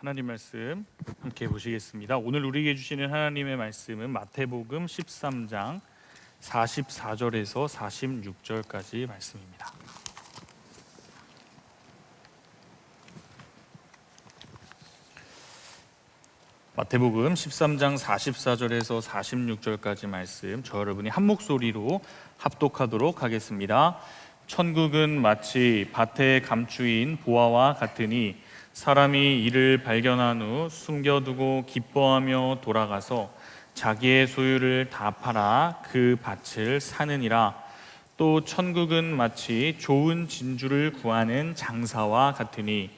하나님 말씀 함께 보시겠습니다. 오늘 우리에게 주시는 하나님의 말씀은 마태복음 13장 44절에서 46절까지 말씀입니다. 마태복음 13장 44절에서 46절까지 말씀, 저 여러분이 한 목소리로 합독하도록 하겠습니다. 천국은 마치 밭에 감추인 보화와 같으니 사람이 이를 발견한 후 숨겨두고 기뻐하며 돌아가서 자기의 소유를 다 팔아 그 밭을 사느니라. 또 천국은 마치 좋은 진주를 구하는 장사와 같으니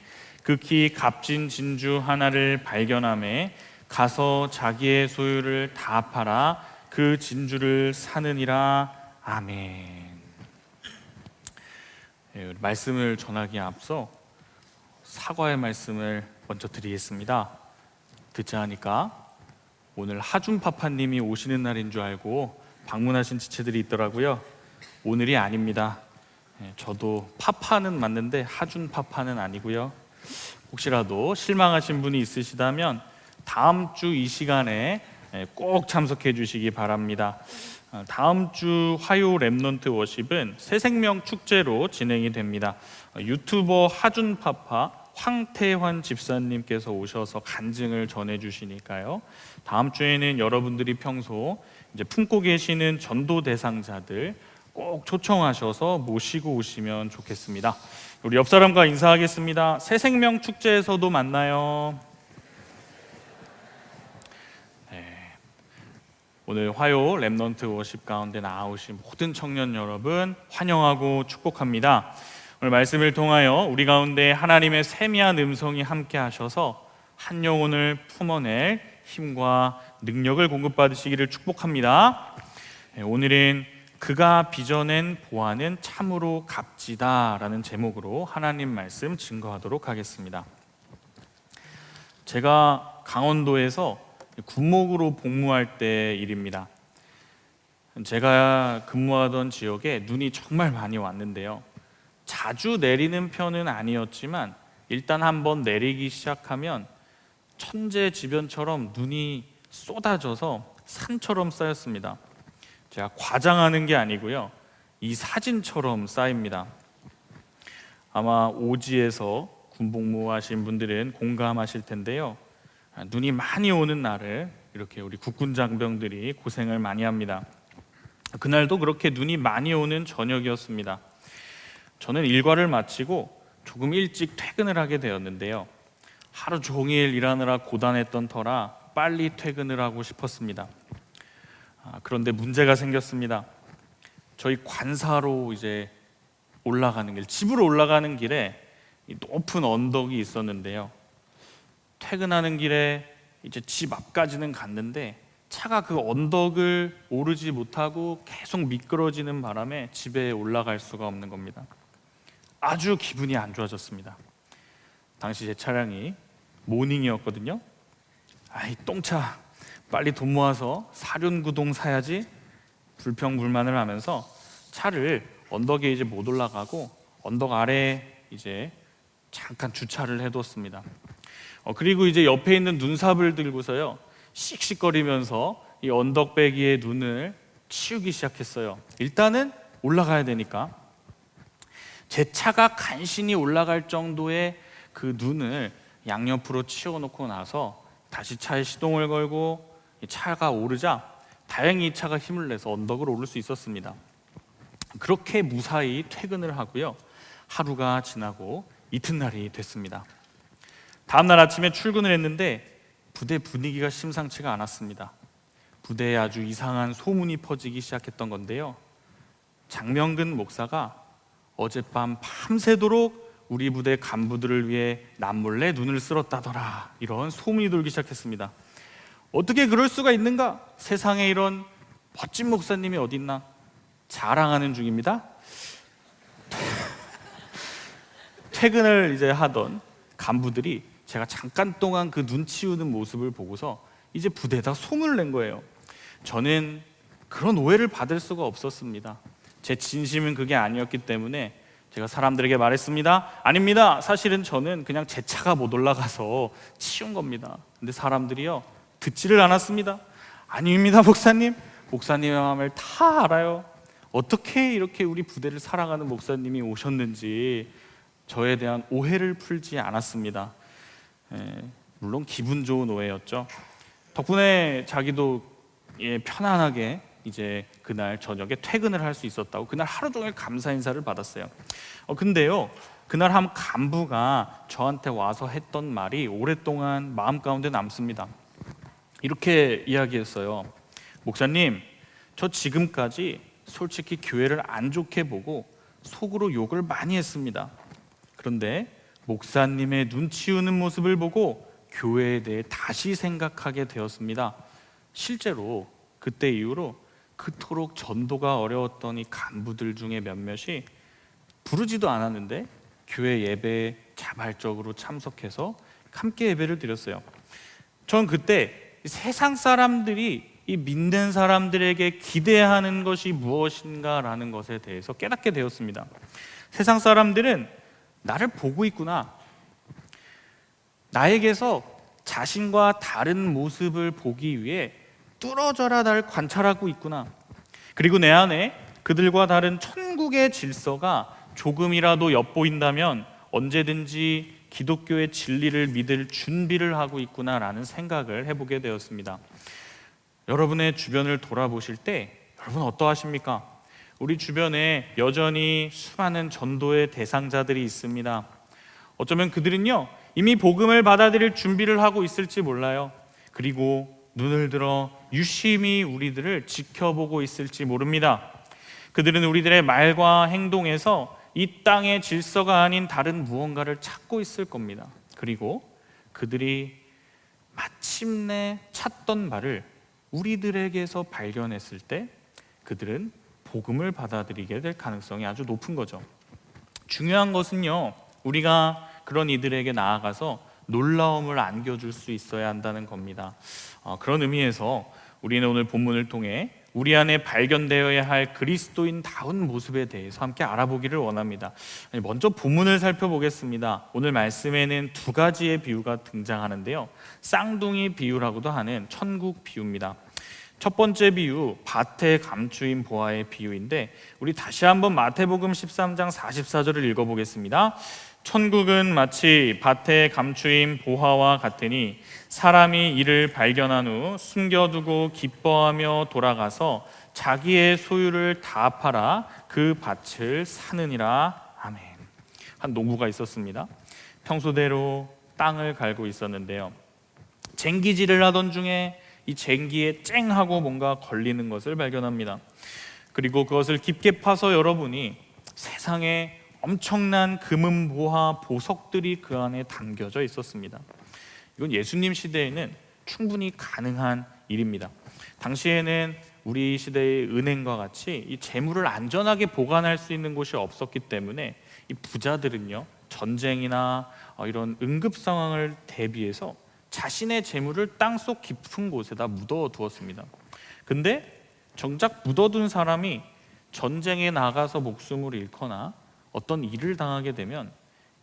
극히 값진 진주 하나를 발견하매 가서 자기의 소유를 다 팔아 그 진주를 사느니라. 아멘. 말씀을 전하기에 앞서 사과의 말씀을 먼저 드리겠습니다. 듣자 하니까 오늘 하준파파님이 오시는 날인 줄 알고 방문하신 지체들이 있더라고요. 오늘이 아닙니다. 저도 파파는 맞는데 하준파파는 아니고요. 혹시라도 실망하신 분이 있으시다면 다음 주 이 시간에 꼭 참석해 주시기 바랍니다. 다음 주 화요 렘넌트 워십은 새생명 축제로 진행이 됩니다. 유튜버 하준파파 황태환 집사님께서 오셔서 간증을 전해 주시니까요. 다음 주에는 여러분들이 평소 이제 품고 계시는 전도 대상자들 꼭 초청하셔서 모시고 오시면 좋겠습니다. 우리 옆 사람과 인사하겠습니다. 새생명 축제에서도 만나요. 오늘 화요 렘넌트 워십 가운데 나오신 모든 청년 여러분 환영하고 축복합니다. 오늘 말씀을 통하여 우리 가운데 하나님의 세미한 음성이 함께 하셔서 한 영혼을 품어낼 힘과 능력을 공급받으시기를 축복합니다. 오늘은 그가 빚어낸 보화는 참으로 값지다 라는 제목으로 하나님 말씀 증거하도록 하겠습니다. 제가 강원도에서 군목으로 복무할 때 일입니다. 제가 근무하던 지역에 눈이 정말 많이 왔는데요. 자주 내리는 편은 아니었지만 일단 한번 내리기 시작하면 천재지변처럼 눈이 쏟아져서 산처럼 쌓였습니다. 제가 과장하는 게 아니고요. 이 사진처럼 쌓입니다. 아마 오지에서 군복무하신 분들은 공감하실 텐데요. 눈이 많이 오는 날을 이렇게 우리 국군 장병들이 고생을 많이 합니다. 그날도 그렇게 눈이 많이 오는 저녁이었습니다. 저는 일과를 마치고 조금 일찍 퇴근을 하게 되었는데요. 하루 종일 일하느라 고단했던 터라 빨리 퇴근을 하고 싶었습니다. 그런데 문제가 생겼습니다. 저희 관사로 이제 올라가는 길, 집으로 올라가는 길에 높은 언덕이 있었는데요. 퇴근하는 길에 이제 집 앞까지는 갔는데 차가 그 언덕을 오르지 못하고 계속 미끄러지는 바람에 집에 올라갈 수가 없는 겁니다. 아주 기분이 안 좋아졌습니다. 당시 제 차량이 모닝이었거든요. 아이 똥차, 빨리 돈 모아서 사륜구동 사야지 불평불만을 하면서 차를 언덕에 이제 못 올라가고 언덕 아래에 이제 잠깐 주차를 해뒀습니다. 그리고 이제 옆에 있는 눈삽을 들고서요 씩씩거리면서 이 언덕배기에 눈을 치우기 시작했어요. 일단은 올라가야 되니까. 제 차가 간신히 올라갈 정도의 그 눈을 양옆으로 치워놓고 나서 다시 차에 시동을 걸고 차가 오르자 다행히 이 차가 힘을 내서 언덕을 오를 수 있었습니다. 그렇게 무사히 퇴근을 하고요. 하루가 지나고 이튿날이 됐습니다. 다음날 아침에 출근을 했는데 부대 분위기가 심상치가 않았습니다. 부대에 아주 이상한 소문이 퍼지기 시작했던 건데요. 장명근 목사가 어젯밤 밤새도록 우리 부대 간부들을 위해 남몰래 눈을 쓸었다더라, 이런 소문이 돌기 시작했습니다. 어떻게 그럴 수가 있는가? 세상에 이런 멋진 목사님이 어딨나? 자랑하는 중입니다. 퇴근을 이제 하던 간부들이 제가 잠깐 동안 그 눈 치우는 모습을 보고서 이제 부대에다 소문을 낸 거예요. 저는 그런 오해를 받을 수가 없었습니다. 제 진심은 그게 아니었기 때문에 제가 사람들에게 말했습니다. 아닙니다. 사실은 저는 그냥 제 차가 못 올라가서 치운 겁니다. 근데 사람들이요, 듣지를 않았습니다. 아닙니다, 목사님. 목사님의 마음을 다 알아요. 어떻게 이렇게 우리 부대를 사랑하는 목사님이 오셨는지 저에 대한 오해를 풀지 않았습니다. 물론 기분 좋은 오해였죠. 덕분에 자기도 편안하게 이제 그날 저녁에 퇴근을 할 수 있었다고 그날 하루 종일 감사 인사를 받았어요. 근데요, 그날 한 간부가 저한테 와서 했던 말이 오랫동안 마음 가운데 남습니다. 이렇게 이야기했어요. 목사님, 저 지금까지 솔직히 교회를 안 좋게 보고 속으로 욕을 많이 했습니다. 그런데 목사님의 눈 치우는 모습을 보고 교회에 대해 다시 생각하게 되었습니다. 실제로 그때 이후로 그토록 전도가 어려웠던 이 간부들 중에 몇몇이 부르지도 않았는데 교회 예배에 자발적으로 참석해서 함께 예배를 드렸어요. 전 그때 세상 사람들이 이 믿는 사람들에게 기대하는 것이 무엇인가라는 것에 대해서 깨닫게 되었습니다. 세상 사람들은 나를 보고 있구나, 나에게서 자신과 다른 모습을 보기 위해 뚫어져라 나를 관찰하고 있구나. 그리고 내 안에 그들과 다른 천국의 질서가 조금이라도 엿보인다면 언제든지 기독교의 진리를 믿을 준비를 하고 있구나라는 생각을 해보게 되었습니다. 여러분의 주변을 돌아보실 때 여러분 어떠하십니까? 우리 주변에 여전히 수많은 전도의 대상자들이 있습니다. 어쩌면 그들은요, 이미 복음을 받아들일 준비를 하고 있을지 몰라요. 그리고 눈을 들어 유심히 우리들을 지켜보고 있을지 모릅니다. 그들은 우리들의 말과 행동에서 이 땅의 질서가 아닌 다른 무언가를 찾고 있을 겁니다. 그리고 그들이 마침내 찾던 바를 우리들에게서 발견했을 때 그들은 복음을 받아들이게 될 가능성이 아주 높은 거죠. 중요한 것은요, 우리가 그런 이들에게 나아가서 놀라움을 안겨줄 수 있어야 한다는 겁니다. 그런 의미에서 우리는 오늘 본문을 통해 우리 안에 발견되어야 할 그리스도인다운 모습에 대해서 함께 알아보기를 원합니다. 먼저 본문을 살펴보겠습니다. 오늘 말씀에는 두 가지의 비유가 등장하는데요, 쌍둥이 비유라고도 하는 천국 비유입니다. 첫 번째 비유, 밭에 감추인 보화의 비유인데 우리 다시 한번 마태복음 13장 44절을 읽어보겠습니다. 천국은 마치 밭에 감추인 보화와 같으니 사람이 이를 발견한 후 숨겨두고 기뻐하며 돌아가서 자기의 소유를 다 팔아 그 밭을 사느니라. 아멘. 한 농부가 있었습니다. 평소대로 땅을 갈고 있었는데요, 쟁기질을 하던 중에 이 쟁기에 쨍하고 뭔가 걸리는 것을 발견합니다. 그리고 그것을 깊게 파서 열어보니 세상에 엄청난 금은 보화 보석들이 그 안에 담겨져 있었습니다. 이건 예수님 시대에는 충분히 가능한 일입니다. 당시에는 우리 시대의 은행과 같이 이 재물을 안전하게 보관할 수 있는 곳이 없었기 때문에 이 부자들은요, 전쟁이나 이런 응급 상황을 대비해서 자신의 재물을 땅속 깊은 곳에다 묻어두었습니다. 근데 정작 묻어둔 사람이 전쟁에 나가서 목숨을 잃거나 어떤 일을 당하게 되면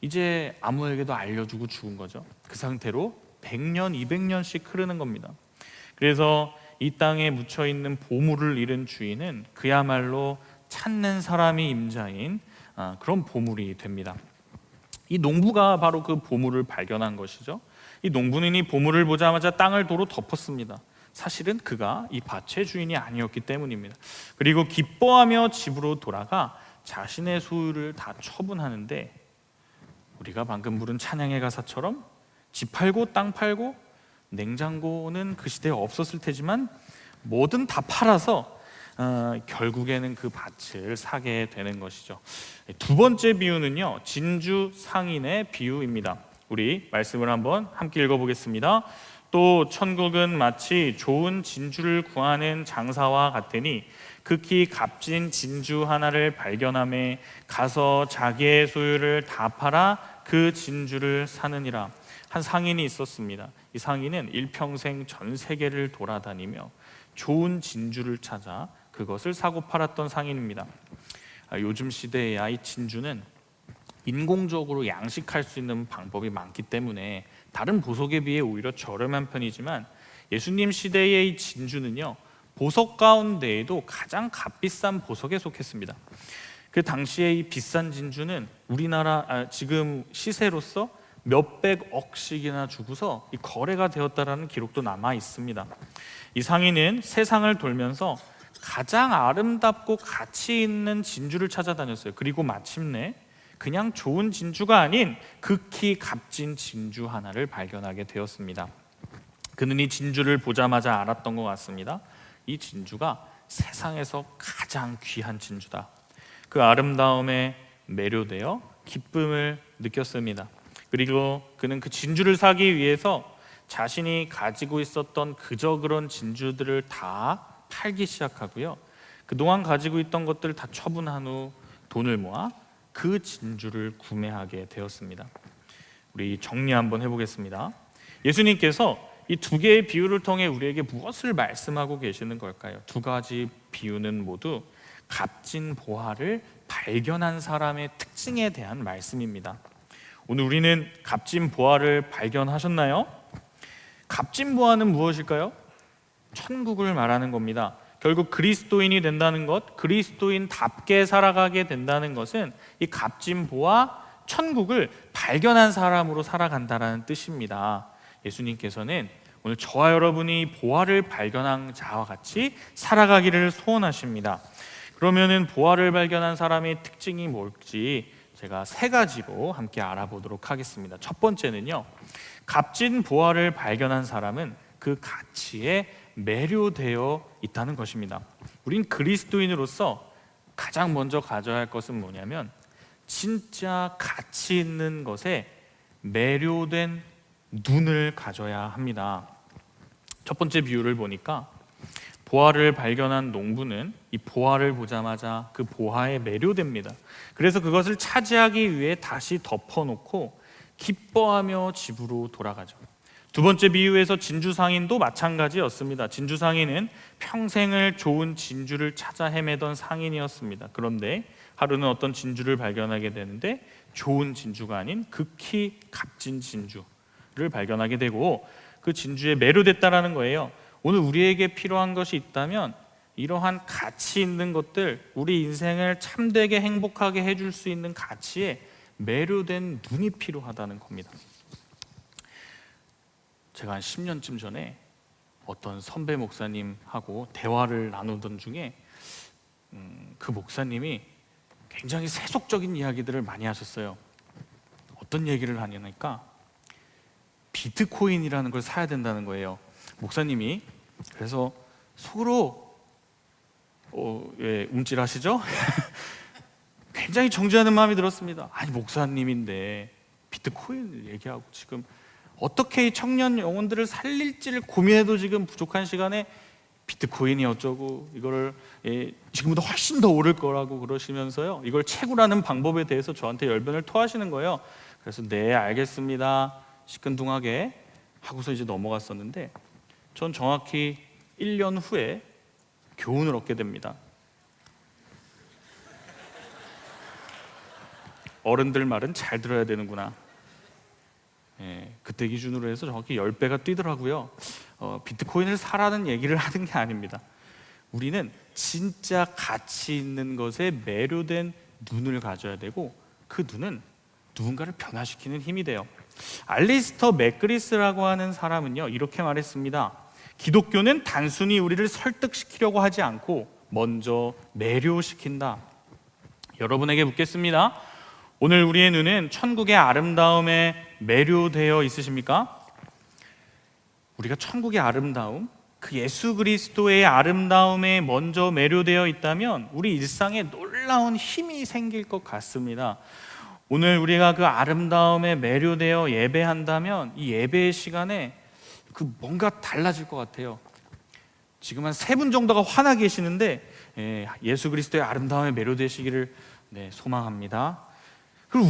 이제 아무에게도 알려주고 죽은 거죠. 그 상태로 100년, 200년씩 흐르는 겁니다. 그래서 이 땅에 묻혀있는 보물을 잃은 주인은 그야말로 찾는 사람이 임자인 그런 보물이 됩니다. 이 농부가 바로 그 보물을 발견한 것이죠. 이 농부는 이 보물을 보자마자 땅을 도로 덮었습니다. 사실은 그가 이 밭의 주인이 아니었기 때문입니다. 그리고 기뻐하며 집으로 돌아가 자신의 소유를 다 처분하는데, 우리가 방금 부른 찬양의 가사처럼 집 팔고 땅 팔고 냉장고는 그 시대에 없었을 테지만 뭐든 다 팔아서 결국에는 그 밭을 사게 되는 것이죠. 두 번째 비유는요, 진주 상인의 비유입니다. 우리 말씀을 한번 함께 읽어보겠습니다. 또 천국은 마치 좋은 진주를 구하는 장사와 같으니 극히 값진 진주 하나를 발견함에 가서 자기의 소유를 다 팔아 그 진주를 사느니라. 한 상인이 있었습니다. 이 상인은 일평생 전 세계를 돌아다니며 좋은 진주를 찾아 그것을 사고 팔았던 상인입니다. 요즘 시대에야 이 진주는 인공적으로 양식할 수 있는 방법이 많기 때문에 다른 보석에 비해 오히려 저렴한 편이지만 예수님 시대의 이 진주는요, 보석 가운데에도 가장 값비싼 보석에 속했습니다. 그 당시에 이 비싼 진주는 지금 시세로서 몇백억씩이나 주고서 이 거래가 되었다라는 기록도 남아 있습니다. 이 상인은 세상을 돌면서 가장 아름답고 가치 있는 진주를 찾아다녔어요. 그리고 마침내 그냥 좋은 진주가 아닌 극히 값진 진주 하나를 발견하게 되었습니다. 그는 이 진주를 보자마자 알았던 것 같습니다. 이 진주가 세상에서 가장 귀한 진주다. 그 아름다움에 매료되어 기쁨을 느꼈습니다. 그리고 그는 그 진주를 사기 위해서 자신이 가지고 있었던 그런 진주들을 다 팔기 시작하고요, 그동안 가지고 있던 것들을 다 처분한 후 돈을 모아 그 진주를 구매하게 되었습니다. 우리 정리 한번 해보겠습니다. 예수님께서 이 두 개의 비유를 통해 우리에게 무엇을 말씀하고 계시는 걸까요? 두 가지 비유는 모두 값진 보화를 발견한 사람의 특징에 대한 말씀입니다. 오늘 우리는 값진 보화를 발견하셨나요? 값진 보화는 무엇일까요? 천국을 말하는 겁니다. 결국 그리스도인이 된다는 것, 그리스도인답게 살아가게 된다는 것은 이 값진 보화, 천국을 발견한 사람으로 살아간다는 뜻입니다. 예수님께서는 오늘 저와 여러분이 보화를 발견한 자와 같이 살아가기를 소원하십니다. 그러면은 보화를 발견한 사람의 특징이 뭘지 제가 세 가지로 함께 알아보도록 하겠습니다. 첫 번째는요, 값진 보화를 발견한 사람은 그 가치에 매료되어 있다는 것입니다. 우린 그리스도인으로서 가장 먼저 가져야 할 것은 뭐냐면 진짜 가치 있는 것에 매료된 눈을 가져야 합니다. 첫 번째 비유를 보니까 보화를 발견한 농부는 이 보화를 보자마자 그 보화에 매료됩니다. 그래서 그것을 차지하기 위해 다시 덮어놓고 기뻐하며 집으로 돌아가죠. 두 번째 비유에서 진주 상인도 마찬가지였습니다. 진주 상인은 평생을 좋은 진주를 찾아 헤매던 상인이었습니다. 그런데 하루는 어떤 진주를 발견하게 되는데 좋은 진주가 아닌 극히 값진 진주를 발견하게 되고 그 진주에 매료됐다라는 거예요. 오늘 우리에게 필요한 것이 있다면 이러한 가치 있는 것들, 우리 인생을 참되게 행복하게 해줄 수 있는 가치에 매료된 눈이 필요하다는 겁니다. 제가 한 10년쯤 전에 어떤 선배 목사님하고 대화를 나누던 중에 그 목사님이 굉장히 세속적인 이야기들을 많이 하셨어요. 어떤 얘기를 하냐니까 비트코인이라는 걸 사야 된다는 거예요. 목사님이. 그래서 속으로 움찔하시죠? 굉장히 정죄하는 마음이 들었습니다. 아니 목사님인데 비트코인을 얘기하고 지금 어떻게 이 청년 영혼들을 살릴지를 고민해도 지금 부족한 시간에 비트코인이 어쩌고 이거를 지금보다 훨씬 더 오를 거라고 그러시면서요, 이걸 채굴하는 방법에 대해서 저한테 열변을 토하시는 거예요. 그래서 네 알겠습니다 시큰둥하게 하고서 이제 넘어갔었는데 전 정확히 1년 후에 교훈을 얻게 됩니다. 어른들 말은 잘 들어야 되는구나. 그때 기준으로 해서 정확히 10배가 뛰더라고요. 비트코인을 사라는 얘기를 하는 게 아닙니다. 우리는 진짜 가치 있는 것에 매료된 눈을 가져야 되고 그 눈은 누군가를 변화시키는 힘이 돼요. 알리스터 맥그리스라고 하는 사람은요 이렇게 말했습니다. 기독교는 단순히 우리를 설득시키려고 하지 않고 먼저 매료시킨다. 여러분에게 묻겠습니다. 오늘 우리의 눈은 천국의 아름다움에 매료되어 있으십니까? 우리가 천국의 아름다움, 그 예수 그리스도의 아름다움에 먼저 매료되어 있다면 우리 일상에 놀라운 힘이 생길 것 같습니다. 오늘 우리가 그 아름다움에 매료되어 예배한다면 이 예배의 시간에 그 뭔가 달라질 것 같아요. 지금 한 3분 정도가 화나 계시는데 예수 그리스도의 아름다움에 매료되시기를 소망합니다. 그리고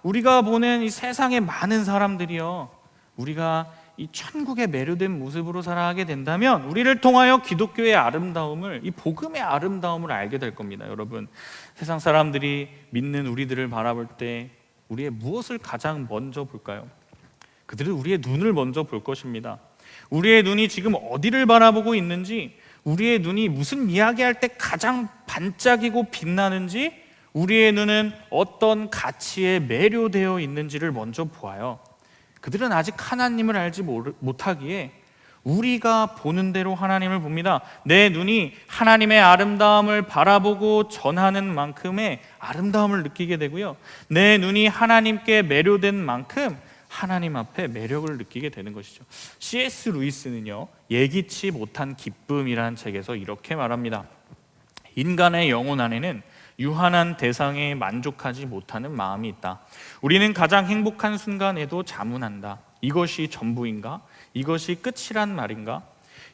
우리가 보는 이 세상의 많은 사람들이요, 우리가 이 천국에 매료된 모습으로 살아가게 된다면 우리를 통하여 기독교의 아름다움을, 이 복음의 아름다움을 알게 될 겁니다. 여러분, 세상 사람들이 믿는 우리들을 바라볼 때 우리의 무엇을 가장 먼저 볼까요? 그들은 우리의 눈을 먼저 볼 것입니다. 우리의 눈이 지금 어디를 바라보고 있는지, 우리의 눈이 무슨 이야기할 때 가장 반짝이고 빛나는지, 우리의 눈은 어떤 가치에 매료되어 있는지를 먼저 보아요. 그들은 아직 하나님을 알지 못하기에 우리가 보는 대로 하나님을 봅니다. 내 눈이 하나님의 아름다움을 바라보고 전하는 만큼의 아름다움을 느끼게 되고요, 내 눈이 하나님께 매료된 만큼 하나님 앞에 매력을 느끼게 되는 것이죠. C.S. 루이스는요, 예기치 못한 기쁨이라는 책에서 이렇게 말합니다. 인간의 영혼 안에는 유한한 대상에 만족하지 못하는 마음이 있다. 우리는 가장 행복한 순간에도 자문한다. 이것이 전부인가? 이것이 끝이란 말인가?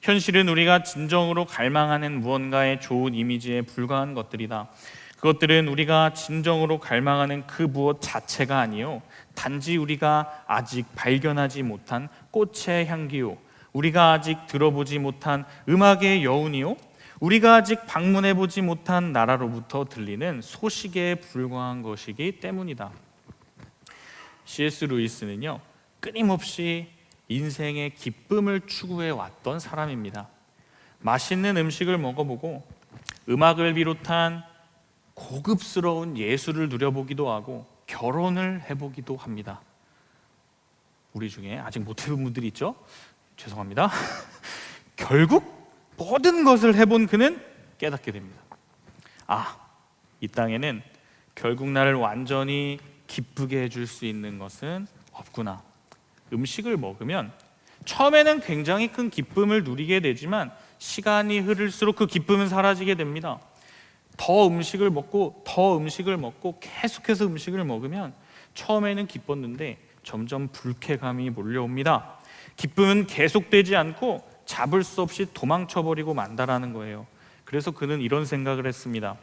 현실은 우리가 진정으로 갈망하는 무언가의 좋은 이미지에 불과한 것들이다. 그것들은 우리가 진정으로 갈망하는 그 무엇 자체가 아니요, 단지 우리가 아직 발견하지 못한 꽃의 향기요, 우리가 아직 들어보지 못한 음악의 여운이요, 우리가 아직 방문해보지 못한 나라로부터 들리는 소식에 불과한 것이기 때문이다. C.S. 루이스는요, 끊임없이 인생의 기쁨을 추구해 왔던 사람입니다. 맛있는 음식을 먹어보고 음악을 비롯한 고급스러운 예술을 누려보기도 하고 결혼을 해보기도 합니다. 우리 중에 아직 못 해본 분들이 있죠? 죄송합니다. 결국 모든 것을 해본 그는 깨닫게 됩니다. 이 땅에는 결국 나를 완전히 기쁘게 해줄 수 있는 것은 없구나. 음식을 먹으면 처음에는 굉장히 큰 기쁨을 누리게 되지만 시간이 흐를수록 그 기쁨은 사라지게 됩니다. 더 음식을 먹고 계속해서 음식을 먹으면 처음에는 기뻤는데 점점 불쾌감이 몰려옵니다. 기쁨은 계속되지 않고 잡을 수 없이 도망쳐버리고 만다라는 거예요. 그래서 그는 이런 생각을 했습니다.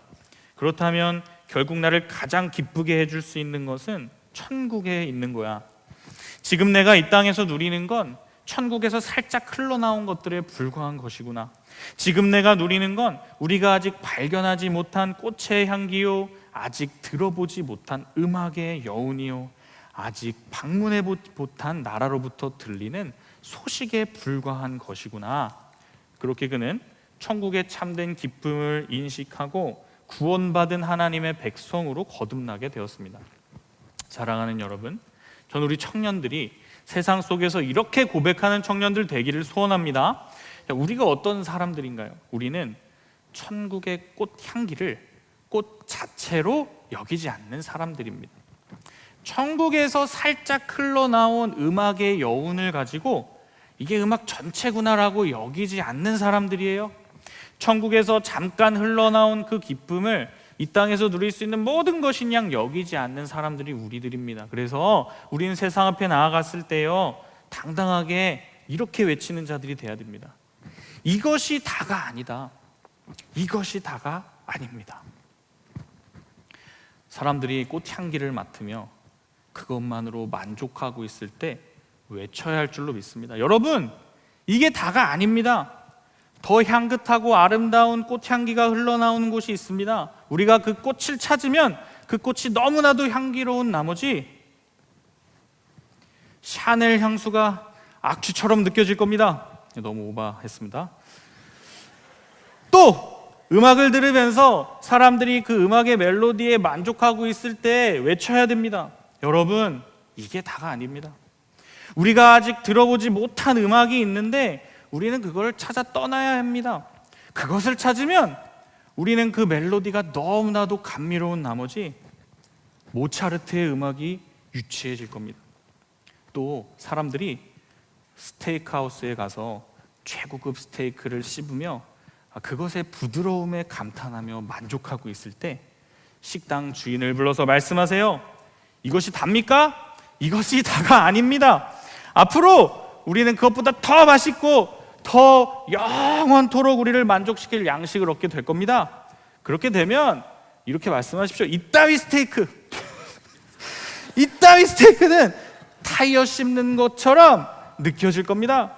그렇다면 결국 나를 가장 기쁘게 해줄 수 있는 것은 천국에 있는 거야. 지금 내가 이 땅에서 누리는 건 천국에서 살짝 흘러나온 것들에 불과한 것이구나. 지금 내가 누리는 건 우리가 아직 발견하지 못한 꽃의 향기요, 아직 들어보지 못한 음악의 여운이요, 아직 방문해 못한 나라로부터 들리는 소식에 불과한 것이구나. 그렇게 그는 천국의 참된 기쁨을 인식하고 구원받은 하나님의 백성으로 거듭나게 되었습니다. 사랑하는 여러분, 저는 우리 청년들이 세상 속에서 이렇게 고백하는 청년들 되기를 소원합니다. 우리가 어떤 사람들인가요? 우리는 천국의 꽃 향기를 꽃 자체로 여기지 않는 사람들입니다. 천국에서 살짝 흘러나온 음악의 여운을 가지고 이게 음악 전체구나라고 여기지 않는 사람들이에요. 천국에서 잠깐 흘러나온 그 기쁨을 이 땅에서 누릴 수 있는 모든 것인 양 여기지 않는 사람들이 우리들입니다. 그래서 우리는 세상 앞에 나아갔을 때요, 당당하게 이렇게 외치는 자들이 돼야 됩니다. 이것이 다가 아니다. 이것이 다가 아닙니다. 사람들이 꽃향기를 맡으며 그것만으로 만족하고 있을 때 외쳐야 할 줄로 믿습니다. 여러분, 이게 다가 아닙니다. 더 향긋하고 아름다운 꽃향기가 흘러나오는 곳이 있습니다. 우리가 그 꽃을 찾으면 그 꽃이 너무나도 향기로운 나머지 샤넬 향수가 악취처럼 느껴질 겁니다. 너무 오버했습니다. 또 음악을 들으면서 사람들이 그 음악의 멜로디에 만족하고 있을 때 외쳐야 됩니다. 여러분, 이게 다가 아닙니다. 우리가 아직 들어보지 못한 음악이 있는데 우리는 그걸 찾아 떠나야 합니다. 그것을 찾으면 우리는 그 멜로디가 너무나도 감미로운 나머지 모차르트의 음악이 유치해질 겁니다. 또 사람들이 스테이크하우스에 가서 최고급 스테이크를 씹으며 그것의 부드러움에 감탄하며 만족하고 있을 때 식당 주인을 불러서 말씀하세요. 이것이 답니까? 이것이 다가 아닙니다. 앞으로 우리는 그것보다 더 맛있고 더 영원토록 우리를 만족시킬 양식을 얻게 될 겁니다. 그렇게 되면 이렇게 말씀하십시오. 이따위 스테이크는 타이어 씹는 것처럼 느껴질 겁니다.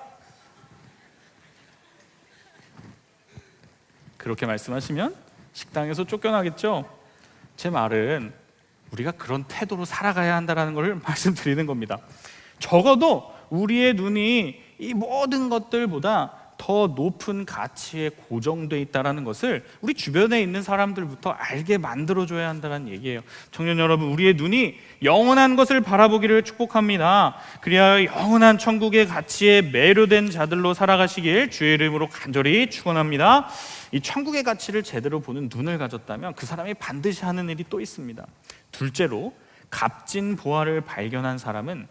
그렇게 말씀하시면 식당에서 쫓겨나겠죠. 제 말은 우리가 그런 태도로 살아가야 한다는 것을 말씀드리는 겁니다. 적어도 우리의 눈이 이 모든 것들보다 더 높은 가치에 고정돼 있다는 것을 우리 주변에 있는 사람들부터 알게 만들어줘야 한다는 얘기예요. 청년 여러분, 우리의 눈이 영원한 것을 바라보기를 축복합니다. 그리하여 영원한 천국의 가치에 매료된 자들로 살아가시길 주의 이름으로 간절히 축원합니다. 이 천국의 가치를 제대로 보는 눈을 가졌다면 그 사람이 반드시 하는 일이 또 있습니다. 둘째로, 값진 보화를 발견한 사람은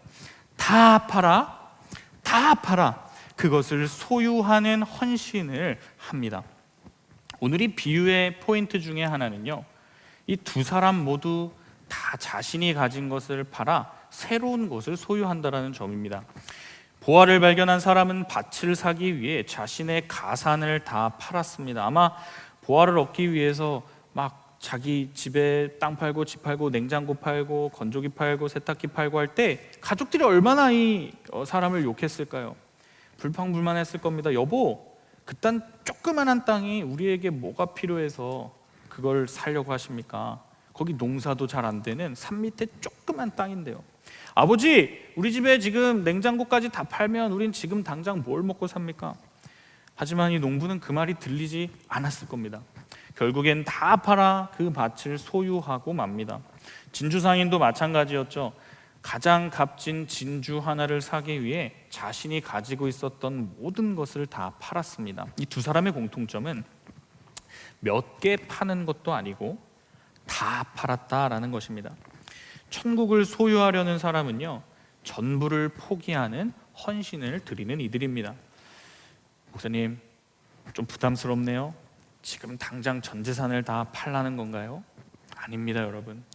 다 팔아 그것을 소유하는 헌신을 합니다. 오늘 이 비유의 포인트 중에 하나는요, 이 두 사람 모두 다 자신이 가진 것을 팔아 새로운 것을 소유한다는 점입니다. 보화를 발견한 사람은 밭을 사기 위해 자신의 가산을 다 팔았습니다. 아마 보화를 얻기 위해서 막 자기 집에 땅 팔고 집 팔고 냉장고 팔고 건조기 팔고 세탁기 팔고 할 때 가족들이 얼마나 이 사람을 욕했을까요? 불평불만했을 겁니다. 여보, 그딴 조그만한 땅이 우리에게 뭐가 필요해서 그걸 사려고 하십니까? 거기 농사도 잘 안 되는 산 밑에 조그만 땅인데요. 아버지, 우리 집에 지금 냉장고까지 다 팔면 우린 지금 당장 뭘 먹고 삽니까? 하지만 이 농부는 그 말이 들리지 않았을 겁니다. 결국엔 다 팔아 그 밭을 소유하고 맙니다. 진주 상인도 마찬가지였죠. 가장 값진 진주 하나를 사기 위해 자신이 가지고 있었던 모든 것을 다 팔았습니다. 이 두 사람의 공통점은 몇 개 파는 것도 아니고 다 팔았다라는 것입니다. 천국을 소유하려는 사람은요, 전부를 포기하는 헌신을 드리는 이들입니다. 목사님, 좀 부담스럽네요. 지금 당장 전 재산을 다 팔라는 건가요? 아닙니다, 여러분.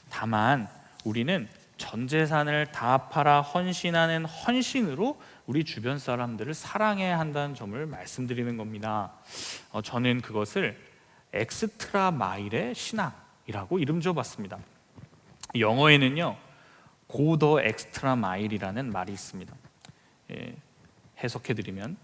다만 우리는 전 재산을 다 팔아 헌신하는 헌신으로 우리 주변 사람들을 사랑해야 한다는 점을 말씀드리는 겁니다. 저는 그것을 엑스트라 마일의 신앙이라고 이름 지어봤습니다. 영어에는요, go the extra mile이라는 말이 있습니다. 해석해드리면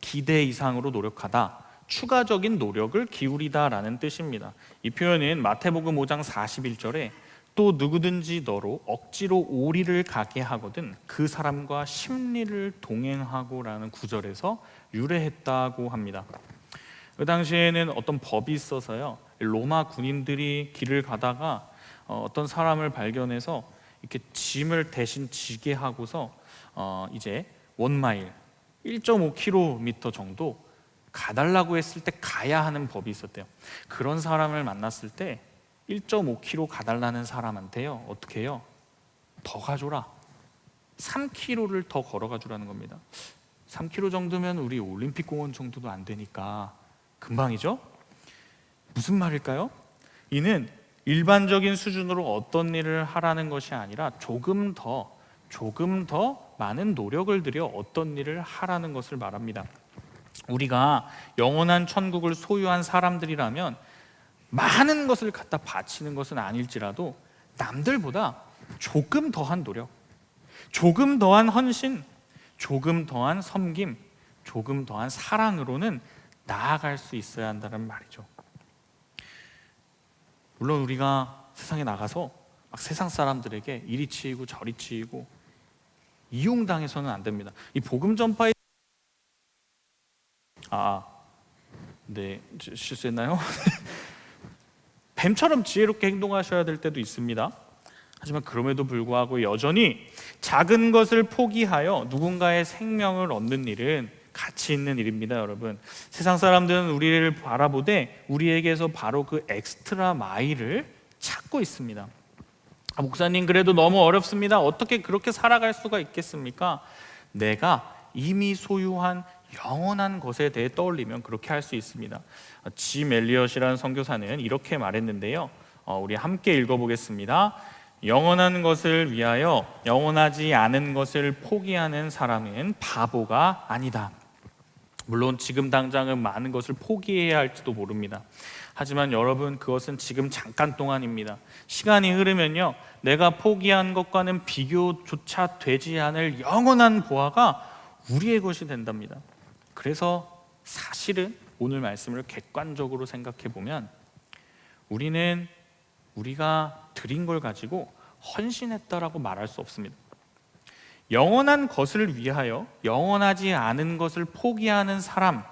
기대 이상으로 노력하다, 추가적인 노력을 기울이다라는 뜻입니다. 이 표현은 마태복음 5장 41절에 또 누구든지 너로 억지로 오리를 가게 하거든 그 사람과 십리를 동행하고라는 구절에서 유래했다고 합니다. 그 당시에는 어떤 법이 있어서요, 로마 군인들이 길을 가다가 어떤 사람을 발견해서 이렇게 짐을 대신 지게 하고서 이제 1마일 1.5km 정도 가달라고 했을 때 가야 하는 법이 있었대요. 그런 사람을 만났을 때 1.5km 가달라는 사람한테요, 어떻게 해요? 더 가줘라. 3km를 더 걸어가 주라는 겁니다. 3km 정도면 우리 올림픽 공원 정도도 안 되니까 금방이죠? 무슨 말일까요? 이는 일반적인 수준으로 어떤 일을 하라는 것이 아니라 조금 더 많은 노력을 들여 어떤 일을 하라는 것을 말합니다. 우리가 영원한 천국을 소유한 사람들이라면 많은 것을 갖다 바치는 것은 아닐지라도 남들보다 조금 더한 노력, 조금 더한 헌신, 조금 더한 섬김, 조금 더한 사랑으로는 나아갈 수 있어야 한다는 말이죠. 물론 우리가 세상에 나가서 막 세상 사람들에게 이리 치이고 저리 치이고 이용당해서는 안 됩니다. 이 복음 전파의 네, 실수했나요? 뱀처럼 지혜롭게 행동하셔야 될 때도 있습니다. 하지만 그럼에도 불구하고 여전히 작은 것을 포기하여 누군가의 생명을 얻는 일은 가치 있는 일입니다, 여러분. 세상 사람들은 우리를 바라보되 우리에게서 바로 그 엑스트라 마일을 찾고 있습니다. 목사님, 그래도 너무 어렵습니다. 어떻게 그렇게 살아갈 수가 있겠습니까? 내가 이미 소유한 영원한 것에 대해 떠올리면 그렇게 할 수 있습니다. 짐 엘리엇이라는 선교사는 이렇게 말했는데요, 우리 함께 읽어보겠습니다. 영원한 것을 위하여 영원하지 않은 것을 포기하는 사람은 바보가 아니다. 물론 지금 당장은 많은 것을 포기해야 할지도 모릅니다. 하지만 여러분, 그것은 지금 잠깐 동안입니다. 시간이 흐르면요, 내가 포기한 것과는 비교조차 되지 않을 영원한 보화가 우리의 것이 된답니다. 그래서 사실은 오늘 말씀을 객관적으로 생각해 보면 우리는 우리가 드린 걸 가지고 헌신했다라고 말할 수 없습니다. 영원한 것을 위하여 영원하지 않은 것을 포기하는 사람,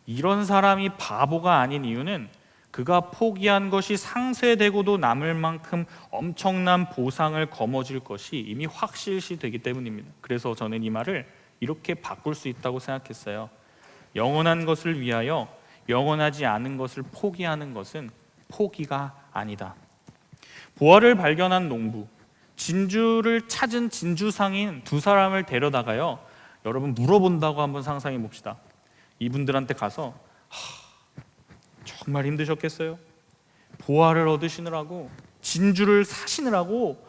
이런 사람이 바보가 아닌 이유는 그가 포기한 것이 상쇄되고도 남을 만큼 엄청난 보상을 거머쥘 것이 이미 확실시 되기 때문입니다. 그래서 저는 이 말을 이렇게 바꿀 수 있다고 생각했어요. 영원한 것을 위하여 영원하지 않은 것을 포기하는 것은 포기가 아니다. 보화를 발견한 농부, 진주를 찾은 진주상인 두 사람을 데려다가요, 여러분 물어본다고 한번 상상해 봅시다. 이분들한테 가서 정말 힘드셨겠어요? 보화를 얻으시느라고, 진주를 사시느라고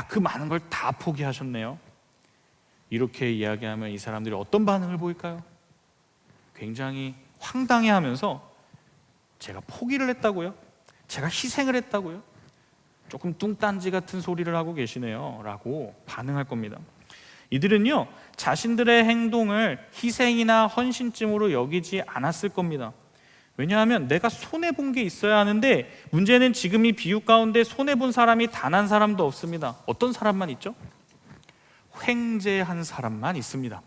그 많은 걸 다 포기하셨네요. 이렇게 이야기하면 이 사람들이 어떤 반응을 보일까요? 굉장히 황당해하면서 제가 포기를 했다고요? 제가 희생을 했다고요? 조금 뚱딴지 같은 소리를 하고 계시네요 라고 반응할 겁니다. 이들은요, 자신들의 행동을 희생이나 헌신쯤으로 여기지 않았을 겁니다. 왜냐하면 내가 손해본 게 있어야 하는데, 문제는 지금 이 비유 가운데 손해본 사람이 단 한 사람도 없습니다. 어떤 사람만 있죠? 횡재한 사람만 있습니다.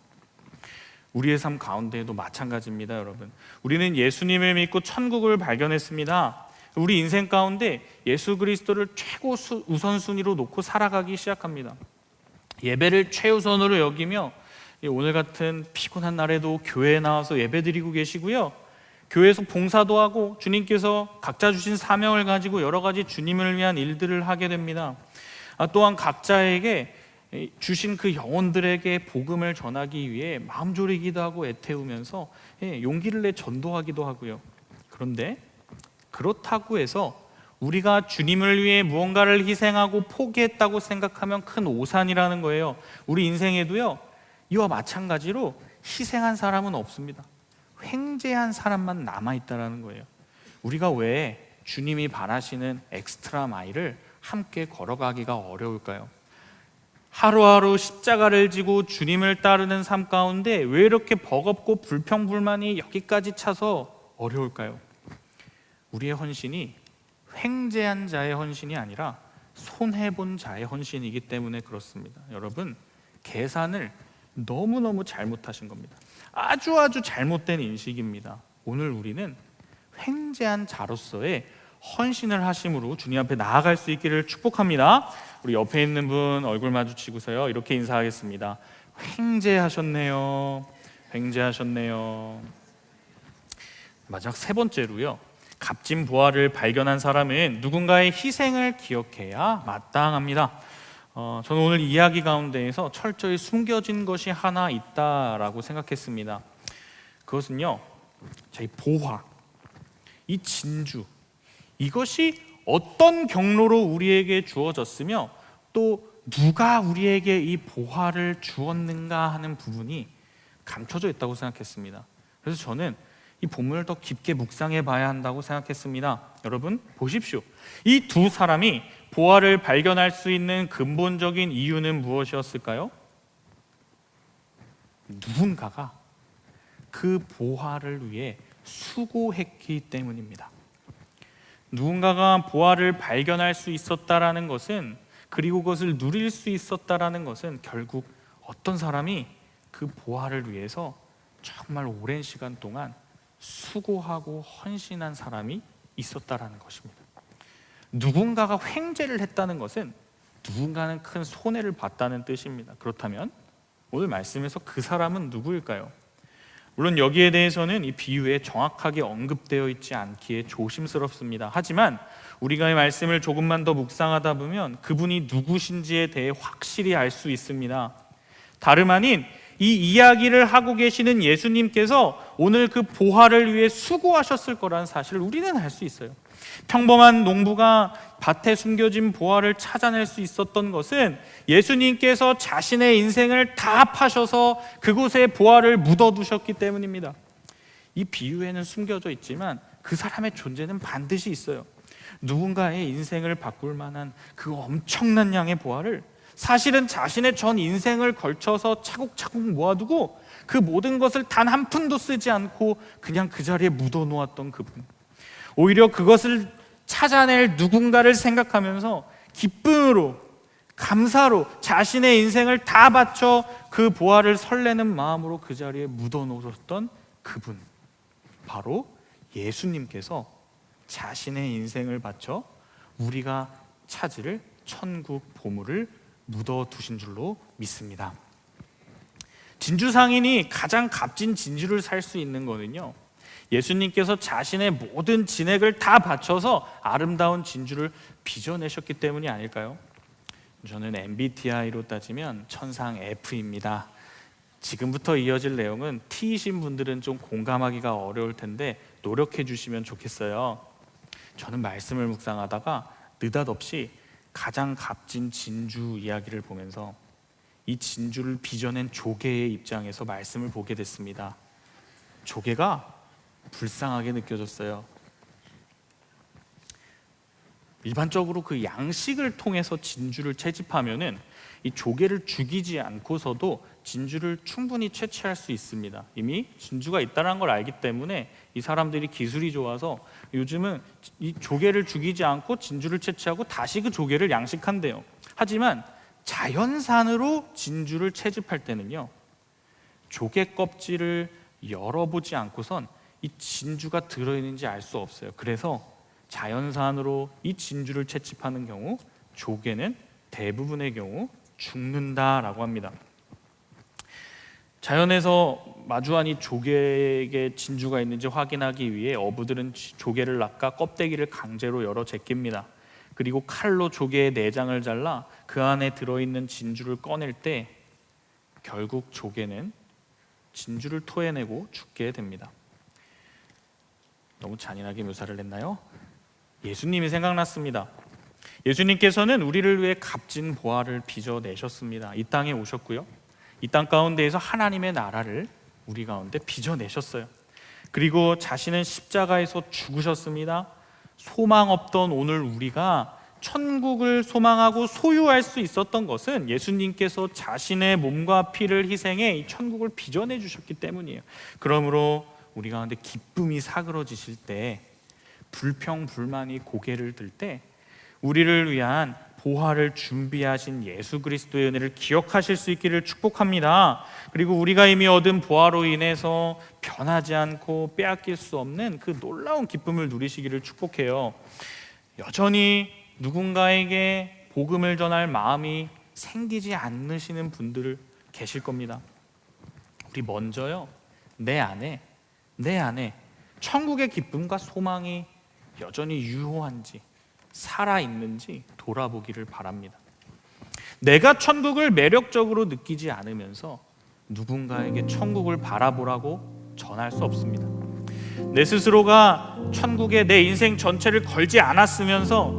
우리의 삶 가운데에도 마찬가지입니다. 여러분, 우리는 예수님을 믿고 천국을 발견했습니다. 우리 인생 가운데 예수 그리스도를 최고 우선순위로 놓고 살아가기 시작합니다. 예배를 최우선으로 여기며 오늘 같은 피곤한 날에도 교회에 나와서 예배드리고 계시고요, 교회에서 봉사도 하고 주님께서 각자 주신 사명을 가지고 여러 가지 주님을 위한 일들을 하게 됩니다. 또한 각자에게 주신 그 영혼들에게 복음을 전하기 위해 마음 졸이기도 하고 애태우면서 용기를 내 전도하기도 하고요. 그런데 그렇다고 해서 우리가 주님을 위해 무언가를 희생하고 포기했다고 생각하면 큰 오산이라는 거예요. 우리 인생에도요, 이와 마찬가지로 희생한 사람은 없습니다. 횡재한 사람만 남아있다는 거예요. 우리가 왜 주님이 바라시는 엑스트라 마일을 함께 걸어가기가 어려울까요? 하루하루 십자가를 지고 주님을 따르는 삶 가운데 왜 이렇게 버겁고 불평불만이 여기까지 차서 어려울까요? 우리의 헌신이 횡재한 자의 헌신이 아니라 손해본 자의 헌신이기 때문에 그렇습니다. 여러분, 계산을 너무너무 잘못하신 겁니다. 아주 잘못된 인식입니다. 오늘 우리는 횡재한 자로서의 헌신을 하심으로 주님 앞에 나아갈 수 있기를 축복합니다. 우리 옆에 있는 분 얼굴 마주치고서요, 이렇게 인사하겠습니다. 횡재하셨네요. 횡재하셨네요. 마지막 세 번째로요, 값진 보화를 발견한 사람은 누군가의 희생을 기억해야 마땅합니다. 저는 오늘 이야기 가운데에서 철저히 숨겨진 것이 하나 있다라고 생각했습니다. 그것은요, 이 보화, 이 진주, 이것이 어떤 경로로 우리에게 주어졌으며 또 누가 우리에게 이 보화를 주었는가 하는 부분이 감춰져 있다고 생각했습니다. 그래서 저는 이 본문을 더 깊게 묵상해 봐야 한다고 생각했습니다. 여러분 보십시오. 이 두 사람이 보화를 발견할 수 있는 근본적인 이유는 무엇이었을까요? 누군가가 그 보화를 위해 수고했기 때문입니다. 누군가가 보화를 발견할 수 있었다라는 것은, 그리고 그것을 누릴 수 있었다라는 것은 결국 어떤 사람이 그 보화를 위해서 정말 오랜 시간 동안 수고하고 헌신한 사람이 있었다라는 것입니다. 누군가가 횡재를 했다는 것은 누군가는 큰 손해를 봤다는 뜻입니다. 그렇다면 오늘 말씀에서 그 사람은 누구일까요? 물론 여기에 대해서는 이 비유에 정확하게 언급되어 있지 않기에 조심스럽습니다. 하지만 우리가 이 말씀을 조금만 더 묵상하다 보면 그분이 누구신지에 대해 확실히 알 수 있습니다. 다름 아닌 이 이야기를 하고 계시는 예수님께서 오늘 그 보화를 위해 수고하셨을 거라는 사실을 우리는 알 수 있어요. 평범한 농부가 밭에 숨겨진 보화를 찾아낼 수 있었던 것은 예수님께서 자신의 인생을 다 파셔서 그곳에 보화를 묻어두셨기 때문입니다. 이 비유에는 숨겨져 있지만 그 사람의 존재는 반드시 있어요. 누군가의 인생을 바꿀 만한 그 엄청난 양의 보화를 사실은 자신의 전 인생을 걸쳐서 차곡차곡 모아두고 그 모든 것을 단 한 푼도 쓰지 않고 그냥 그 자리에 묻어놓았던 그분, 오히려 그것을 찾아낼 누군가를 생각하면서 기쁨으로, 감사로 자신의 인생을 다 바쳐 그 보화를 설레는 마음으로 그 자리에 묻어놓으셨던 그분, 바로 예수님께서 자신의 인생을 바쳐 우리가 찾을 천국 보물을 묻어두신 줄로 믿습니다. 진주 상인이 가장 값진 진주를 살 수 있는 거는요, 예수님께서 자신의 모든 진액을 다 바쳐서 아름다운 진주를 빚어내셨기 때문이 아닐까요? 저는 MBTI로 따지면 천상 F입니다. 지금부터 이어질 내용은 T이신 분들은 좀 공감하기가 어려울 텐데 노력해 주시면 좋겠어요. 저는 말씀을 묵상하다가 느닷없이 가장 값진 진주 이야기를 보면서 이 진주를 빚어낸 조개의 입장에서 말씀을 보게 됐습니다. 조개가 불쌍하게 느껴졌어요. 일반적으로 그 양식을 통해서 진주를 채집하면은 이 조개를 죽이지 않고서도 진주를 충분히 채취할 수 있습니다. 이미 진주가 있다는 걸 알기 때문에 이 사람들이 기술이 좋아서 요즘은 이 조개를 죽이지 않고 진주를 채취하고 다시 그 조개를 양식한대요. 하지만 자연산으로 진주를 채집할 때는요, 조개 껍질을 열어보지 않고선 이 진주가 들어있는지 알 수 없어요. 그래서 자연산으로 이 진주를 채집하는 경우 조개는 대부분의 경우 죽는다라고 합니다. 자연에서 마주한 이 조개에게 진주가 있는지 확인하기 위해 어부들은 조개를 낚아 껍데기를 강제로 열어 제낍니다. 그리고 칼로 조개의 내장을 잘라 그 안에 들어있는 진주를 꺼낼 때 결국 조개는 진주를 토해내고 죽게 됩니다. 너무 잔인하게 묘사를 했나요? 예수님이 생각났습니다. 예수님께서는 우리를 위해 값진 보화를 빚어내셨습니다. 이 땅에 오셨고요, 이 땅 가운데에서 하나님의 나라를 우리 가운데 빚어내셨어요. 그리고 자신은 십자가에서 죽으셨습니다. 소망 없던 오늘 우리가 천국을 소망하고 소유할 수 있었던 것은 예수님께서 자신의 몸과 피를 희생해 이 천국을 빚어내 주셨기 때문이에요. 그러므로 우리 가운데 기쁨이 사그러지실 때, 불평 불만이 고개를 들 때 우리를 위한 보화를 준비하신 예수 그리스도의 은혜를 기억하실 수 있기를 축복합니다. 그리고 우리가 이미 얻은 보화로 인해서 변하지 않고 빼앗길 수 없는 그 놀라운 기쁨을 누리시기를 축복해요. 여전히 누군가에게 복음을 전할 마음이 생기지 않으시는 분들 계실 겁니다. 우리 먼저요, 내 안에 천국의 기쁨과 소망이 여전히 유효한지, 살아있는지 돌아보기를 바랍니다. 내가 천국을 매력적으로 느끼지 않으면서 누군가에게 천국을 바라보라고 전할 수 없습니다. 내 스스로가 천국에 내 인생 전체를 걸지 않았으면서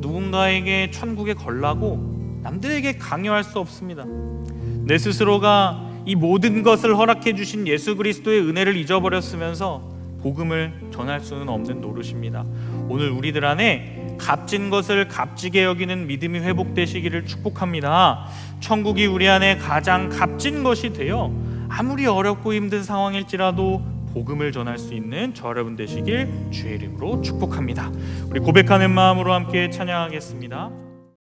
누군가에게 천국에 걸라고 남들에게 강요할 수 없습니다. 내 스스로가 이 모든 것을 허락해 주신 예수 그리스도의 은혜를 잊어버렸으면서 복음을 전할 수는 없는 노릇입니다. 오늘 우리들 안에 값진 것을 값지게 여기는 믿음이 회복되시기를 축복합니다. 천국이 우리 안에 가장 값진 것이 되어 아무리 어렵고 힘든 상황일지라도 복음을 전할 수 있는 저 여러분 되시길 주의 이름으로 축복합니다. 우리 고백하는 마음으로 함께 찬양하겠습니다.